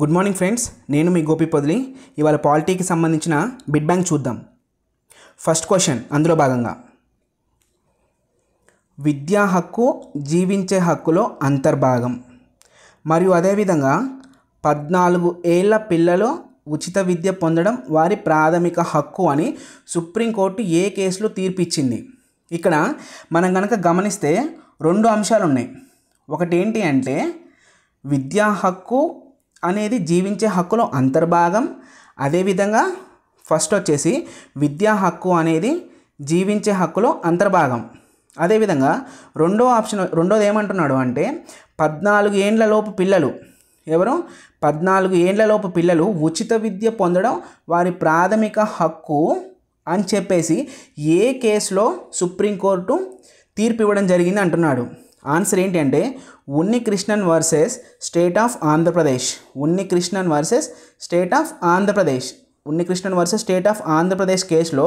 Good morning friends, నేను మీ గోపి పొదిలి. ఇవాళ పాలిటీకి సంబంధించిన బిట్ బ్యాంక్ చూద్దాం. ఫస్ట్ క్వశ్చన్ అందులో భాగంగా, విద్యా హక్కు జీవించే హక్కులో అంతర్భాగం మరియు అదేవిధంగా 14 ఏళ్ల పిల్లలు ఉచిత విద్య పొందడం వారి ప్రాథమిక హక్కు అని సుప్రీంకోర్టు ఏ కేసులో తీర్పు ఇచ్చింది? ఇక్కడ మనం కనుక గమనిస్తే 2 అంశాలు ఉన్నాయి. ఒకటి ఏంటి అంటే విద్యా హక్కు అనేది జీవించే హక్కులో అంతర్భాగం, అదేవిధంగా ఫస్ట్ వచ్చేసి విద్యా హక్కు అనేది జీవించే హక్కులో అంతర్భాగం. అదేవిధంగా రెండోది ఏమంటున్నాడు అంటే 14 ఏండ్లలోపు పిల్లలు, ఎవరు 14 ఏండ్లలోపు పిల్లలు ఉచిత విద్య పొందడం వారి ప్రాథమిక హక్కు అని చెప్పేసి ఏ కేసులో సుప్రీంకోర్టు తీర్పు ఇవ్వడం జరిగింది అంటున్నాడు. ఆన్సర్ ఏంటి అంటే Unnikrishnan versus state of Andhra Pradesh. Unnikrishnan versus state of Andhra Pradesh. Unnikrishnan versus state of Andhra Pradesh కేసులో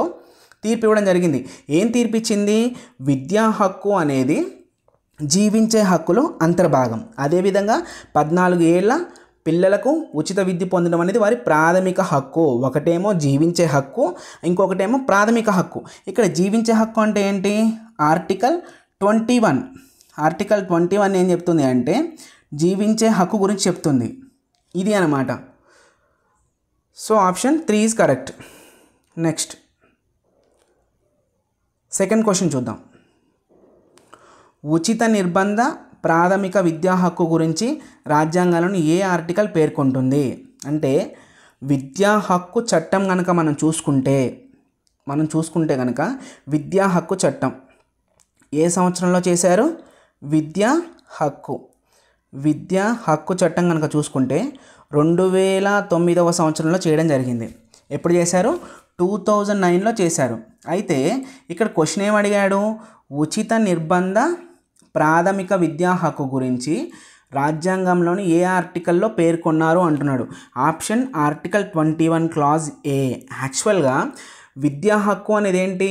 తీర్పు ఇవ్వడం జరిగింది. ఏం తీర్పు ఇచ్చింది? విద్యా హక్కు అనేది జీవించే హక్కులో అంతర్భాగం, అదేవిధంగా 14 ఏళ్ల పిల్లలకు ఉచిత విద్య పొందడం అనేది వారి ప్రాథమిక హక్కు. ఒకటేమో జీవించే హక్కు, ఇంకొకటేమో ప్రాథమిక హక్కు. ఇక్కడ జీవించే హక్కు అంటే ఏంటి? ఆర్టికల్ 21. ఆర్టికల్ 21 ఏం చెప్తుంది అంటే జీవించే హక్కు గురించి చెప్తుంది. ఇది అన్నమాట. So option 3 is correct. Next second question చూద్దాం. ఉచిత నిర్బంధ ప్రాథమిక విద్యా హక్కు గురించి రాజ్యాంగంలోని ఏ ఆర్టికల్ పేర్కొంటుంది? అంటే విద్యా హక్కు చట్టం కనుక మనం చూసుకుంటే కనుక విద్యా హక్కు చట్టం ఏ సంవత్సరంలో చేశారు? విద్యా హక్కు చట్టం కనుక చూసుకుంటే 2009వ సంవత్సరంలో చేయడం జరిగింది. ఎప్పుడు చేశారు? 2009లో చేశారు. అయితే ఇక్కడ క్వశ్చన్ ఏం అడిగాడు? ఉచిత నిర్బంధ ప్రాథమిక విద్యా హక్కు గురించి రాజ్యాంగంలోని ఏ ఆర్టికల్లో పేర్కొన్నారు అంటున్నాడు. ఆప్షన్ ఆర్టికల్ 21 క్లాజ్ ఏ. యాక్చువల్గా విద్యా హక్కు అనేది ఏంటి?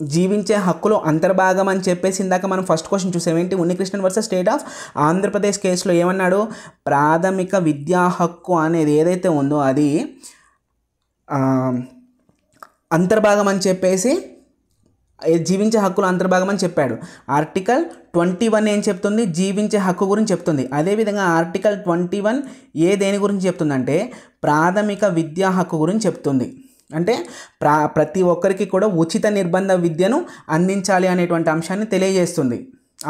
జీవించే హక్కులో అంతర్భాగం అని చెప్పేసి ఇందాక మనం ఫస్ట్ క్వశ్చన్ చూసామేంటి? Unnikrishnan versus state of Andhra Pradesh కేసులో ఏమన్నాడు? ప్రాథమిక విద్యా హక్కు అనేది ఏదైతే ఉందో అది అంతర్భాగం అని చెప్పేసి, జీవించే హక్కులు అంతర్భాగం అని చెప్పాడు. ఆర్టికల్ 21 ఏం చెప్తుంది? జీవించే హక్కు గురించి చెప్తుంది. అదేవిధంగా ఆర్టికల్ 21 ఏ దేని గురించి చెప్తుందంటే ప్రాథమిక విద్యా హక్కు గురించి చెప్తుంది. అంటే ప్రతి ఒక్కరికి కూడా ఉచిత నిర్బంధ విద్యను అందించాలి అనేటువంటి అంశాన్ని తెలియజేస్తుంది.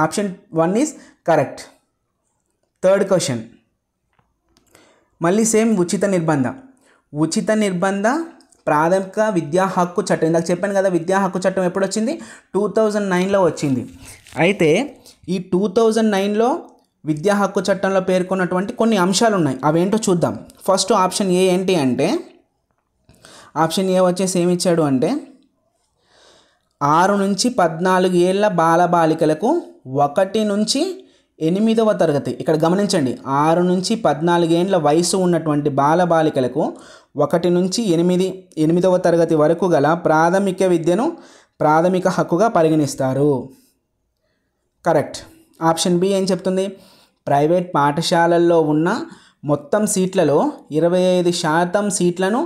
Option 1 is correct. Third question మళ్ళీ సేమ్ ఉచిత నిర్బంధ ప్రాథమిక విద్యా హక్కు చట్టం. ఇందాక చెప్పాను కదా, విద్యా హక్కు చట్టం ఎప్పుడు వచ్చింది? 2009లో వచ్చింది. అయితే ఈ 2009లో విద్యా హక్కు చట్టంలో పేర్కొన్నటువంటి కొన్ని అంశాలు ఉన్నాయి. అవేంటో చూద్దాం. ఫస్ట్ ఆప్షన్ ఏ ఏంటి అంటే, ఆప్షన్ ఏ వచ్చేసి ఏమి ఇచ్చాడు అంటే 6 నుంచి 14 ఏళ్ల బాలబాలికలకు 1 నుంచి 8వ తరగతి. ఇక్కడ గమనించండి, 6 నుంచి 14 ఏండ్ల వయసు ఉన్నటువంటి బాలబాలికలకు 1 నుంచి 8వ తరగతి వరకు గల ప్రాథమిక విద్యను ప్రాథమిక హక్కుగా పరిగణిస్తారు. కరెక్ట్. ఆప్షన్ బి ఏం చెప్తుంది? ప్రైవేట్ పాఠశాలల్లో ఉన్న మొత్తం సీట్లలో 25% సీట్లను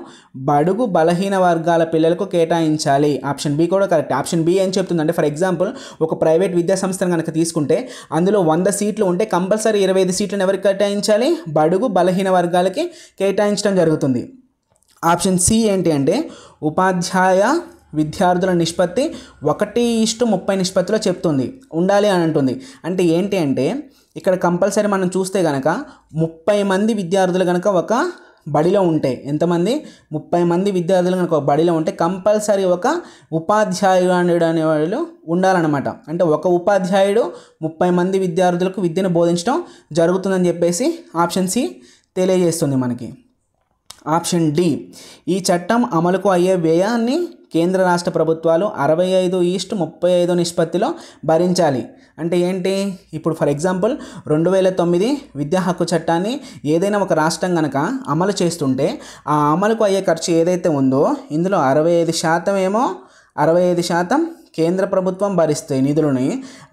బడుగు బలహీన వర్గాల పిల్లలకు కేటాయించాలి. ఆప్షన్ బి కూడా కరెక్ట్. ఆప్షన్ బి ఏం చెప్తుందంటే, ఫర్ ఎగ్జాంపుల్ ఒక ప్రైవేట్ విద్యా సంస్థను కనుక తీసుకుంటే అందులో 100 సీట్లు ఉంటే కంపల్సరీ 25 సీట్లను ఎవరికి కేటాయించాలి? బడుగు బలహీన వర్గాలకి కేటాయించడం జరుగుతుంది. ఆప్షన్ సి ఏంటి అంటే ఉపాధ్యాయ విద్యార్థుల నిష్పత్తి 1:30 నిష్పత్తిలో చెప్తుంది, ఉండాలి అని అంటుంది. అంటే ఏంటి అంటే ఇక్కడ కంపల్సరీ మనం చూస్తే కనుక 30 మంది విద్యార్థులు కనుక ఒక బడిలో ఉంటే, ఎంతమంది? 30 మంది విద్యార్థులు కనుక ఒక బడిలో ఉంటే కంపల్సరీ ఒక ఉపాధ్యాయుడు అనేవాళ్ళు ఉండాలన్నమాట. అంటే ఒక ఉపాధ్యాయుడు 30 మంది విద్యార్థులకు విద్యను బోధించడం జరుగుతుందని చెప్పేసి ఆప్షన్ సి తెలియజేస్తుంది మనకి. ఆప్షన్ డి, ఈ చట్టం అమలుకు అయ్యే వ్యయాన్ని కేంద్ర రాష్ట్ర ప్రభుత్వాలు 65:35 నిష్పత్తిలో భరించాలి. అంటే ఏంటి? ఇప్పుడు ఫర్ ఎగ్జాంపుల్ 2009 విద్యా హక్కు చట్టాన్ని ఏదైనా ఒక రాష్ట్రం కనుక అమలు చేస్తుంటే ఆ అమలుకు అయ్యే ఖర్చు ఏదైతే ఉందో ఇందులో 65% కేంద్ర ప్రభుత్వం భరిస్తాయి నిధులని.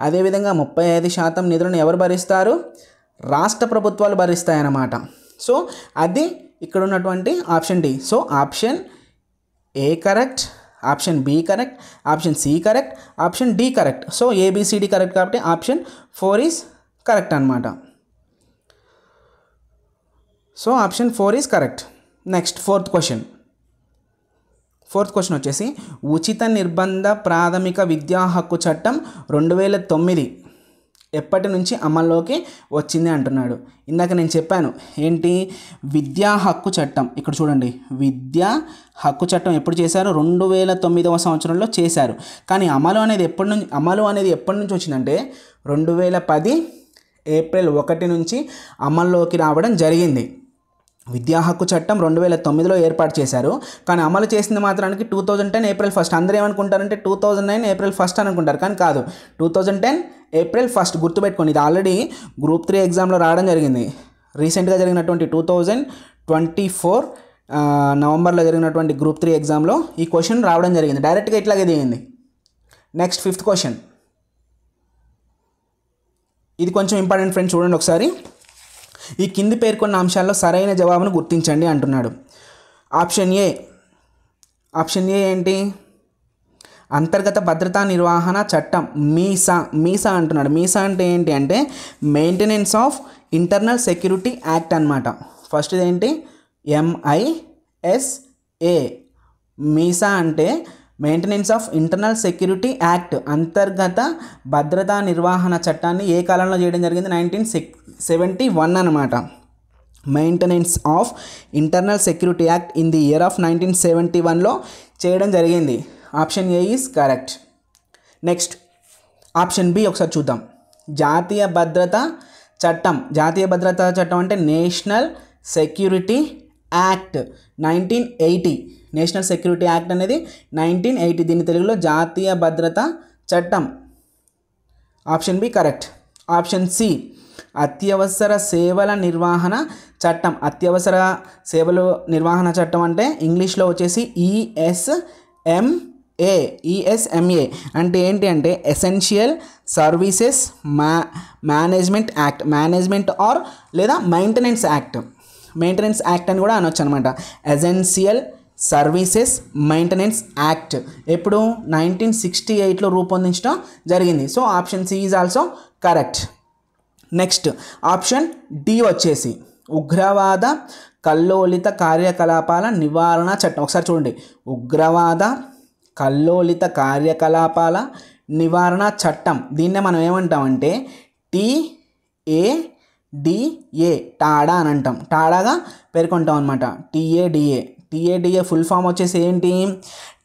అదేవిధంగా 35% నిధులను ఎవరు భరిస్తారు? రాష్ట్ర ప్రభుత్వాలు భరిస్తాయన్నమాట. సో అది ఇక్కడ ఉన్నటువంటి option D. So option A correct, option B correct, option C correct, option D correct. So ABCD correct కాబట్టి ఆప్షన్ 4 ఈజ్ కరెక్ట్ అనమాట. So option 4 is correct. Next fourth question వచ్చేసి ఉచిత నిర్బంధ ప్రాథమిక విద్యా హక్కు చట్టం 2009 ఎప్పటి నుంచి అమల్లోకి వచ్చింది అంటున్నాడు. ఇందాక నేను చెప్పాను ఏంటి, విద్యా హక్కు చట్టం. ఇక్కడ చూడండి, విద్యా హక్కు చట్టం ఎప్పుడు చేశారు, 2009వ సంవత్సరంలో చేశారు. కానీ అమలు అనేది ఎప్పటి నుంచి వచ్చిందంటే 2010 ఏప్రిల్ 1 నుంచి అమల్లోకి రావడం జరిగింది. విద్యా హక్కు చట్టం 2009లో ఏర్పాటు చేశారు, కానీ అమలు చేసింది మాత్రానికి 2010 ఏప్రిల్ 1. అందరూ ఏమనుకుంటారంటే 2009 ఏప్రిల్ 1 అనుకుంటారు, కానీ కాదు, 2010 ఏప్రిల్ 1. గుర్తుపెట్టుకోండి, ఇది ఆల్రెడీ గ్రూప్ 3 ఎగ్జామ్లో రావడం జరిగింది. రీసెంట్గా జరిగినటువంటి 2024 నవంబర్లో జరిగినటువంటి గ్రూప్ 3 ఎగ్జామ్లో ఈ క్వశ్చన్ రావడం జరిగింది. డైరెక్ట్గా ఇట్లాగే దిగింది. నెక్స్ట్ 5th క్వశ్చన్, ఇది కొంచెం ఇంపార్టెంట్ ఫ్రెండ్స్, చూడండి ఒకసారి. ఈ కింది పేర్కొన్న అంశాల్లో సరైన జవాబును గుర్తించండి అంటున్నాడు. ఆప్షన్ ఏ ఏంటి, అంతర్గత భద్రతా నిర్వహణ చట్టం మీసా అంటున్నాడు. మీసా అంటే ఏంటి అంటే maintenance of internal security act అనమాట. ఫస్ట్ ఏంటి, MISA. మీసా అంటే maintenance of internal security act, అంతర్గత భద్రతా నిర్వహణ చట్టాన్ని ఏ కాలంలో చేయడం జరిగింది, 1971 అనమాట. Maintenance of internal security act in the year of 1971లో చేయడం జరిగింది. Option A is correct. Next option B ఒకసారి చూద్దాం. జాతీయ భద్రతా చట్టం అంటే national security act 1980. National security act అనేది 1980, దీని తెలుగులో జాతీయ భద్రతా చట్టం. Option B correct. Option C అత్యవసర సేవల నిర్వహణ చట్టం. అత్యవసర సేవలు నిర్వహణ చట్టం అంటే ఇంగ్లీష్లో వచ్చేసి ESMA అంటే ఏంటి అంటే essential services management act, management or లేదా మెయింటెనెన్స్ యాక్ట్ అని కూడా అనొచ్చు అనమాట. ఎసెన్షియల్ సర్వీసెస్ మెయింటెనెన్స్ యాక్ట్ ఎప్పుడు 1968లో రూపొందించడం జరిగింది. So option C is also correct. Next option D వచ్చేసి ఉగ్రవాద కల్లోలిత కార్యకలాపాల నివారణ చట్టం. ఒకసారి చూడండి, ఉగ్రవాద కల్లోలిత కార్యకలాపాల నివారణ చట్టం. దీన్నే మనం ఏమంటామంటే TADA, టాడా అని అంటాం, టాడాగా పేర్కొంటాం అనమాట. TADA ఫుల్ ఫామ్ వచ్చేసి ఏంటి,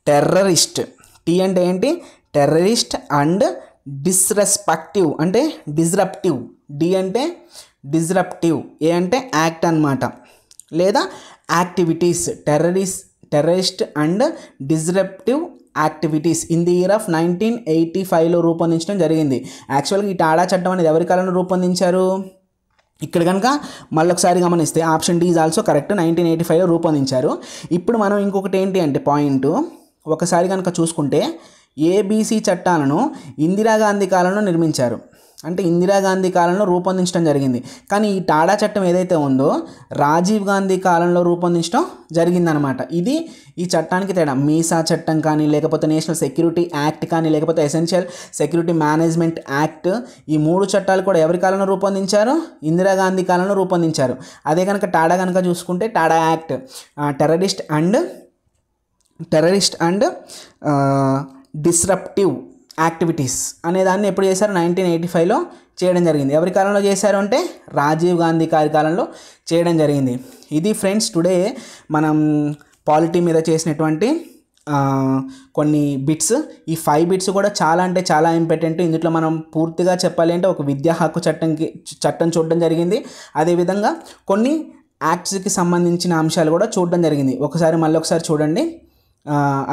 టెర్రరిస్ట్. టీ అంటే ఏంటి, టెర్రరిస్ట్ అండ్ డిస్రెస్పెక్టివ్ అంటే డిస్రప్టివ్. డి అంటే డిస్రప్టివ్, ఏ అంటే యాక్ట్ అనమాట, లేదా activities. Terrorist and disruptive activities in the year of 1985లో రూపొందించడం జరిగింది. యాక్చువల్గా ఈ టాడా చట్టం అనేది ఎవరి కాలంలో రూపొందించారు, ఇక్కడ కనుక మళ్ళీ ఒకసారి గమనిస్తే option D is also correct, 1985లో రూపొందించారు. ఇప్పుడు మనం ఇంకొకటి ఏంటి అంటే పాయింట్, ఒకసారి కనుక చూసుకుంటే ఏబీసీ చట్టాలను ఇందిరాగాంధీ కాలంలో నిర్మించారు, అంటే ఇందిరాగాంధీ కాలంలో రూపొందించడం జరిగింది. కానీ ఈ టాడా చట్టం ఏదైతే ఉందో రాజీవ్ గాంధీ కాలంలో రూపొందించడం జరిగిందనమాట. ఇది ఈ చట్టానికి తేడా. మీసా చట్టం కానీ, లేకపోతే నేషనల్ సెక్యూరిటీ యాక్ట్ కానీ, లేకపోతే ఎసెన్షియల్ సెక్యూరిటీ మేనేజ్మెంట్ యాక్ట్, ఈ 3 చట్టాలు కూడా ఎవరి కాలంలో రూపొందించారు, ఇందిరాగాంధీ కాలంలో రూపొందించారు. అదే కనుక టాడా కనుక చూసుకుంటే Tada act terrorist and disruptive activities అనే దాన్ని ఎప్పుడు చేశారు, 1985లో చేయడం జరిగింది. ఎవరి కాలంలో చేశారు అంటే రాజీవ్ గాంధీ గారి కాలంలో చేయడం జరిగింది. ఇది ఫ్రెండ్స్ టుడే మనం పాలిటీ మీద చేసినటువంటి కొన్ని బిట్స్. ఈ 5 బిట్స్ కూడా చాలా అంటే చాలా ఇంపార్టెంట్. ఇందులో మనం పూర్తిగా చెప్పాలి అంటే ఒక విద్యా హక్కు చట్టం చూడడం జరిగింది. అదేవిధంగా కొన్ని యాక్ట్స్కి సంబంధించిన అంశాలు కూడా చూడడం జరిగింది. మళ్ళీ ఒకసారి చూడండి,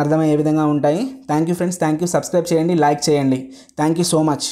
అర్థమయ్యే విధంగా ఉంటాయి. Thank you friends, thank you. Subscribe చేయండి, లైక్ చేయండి. Thank you so much.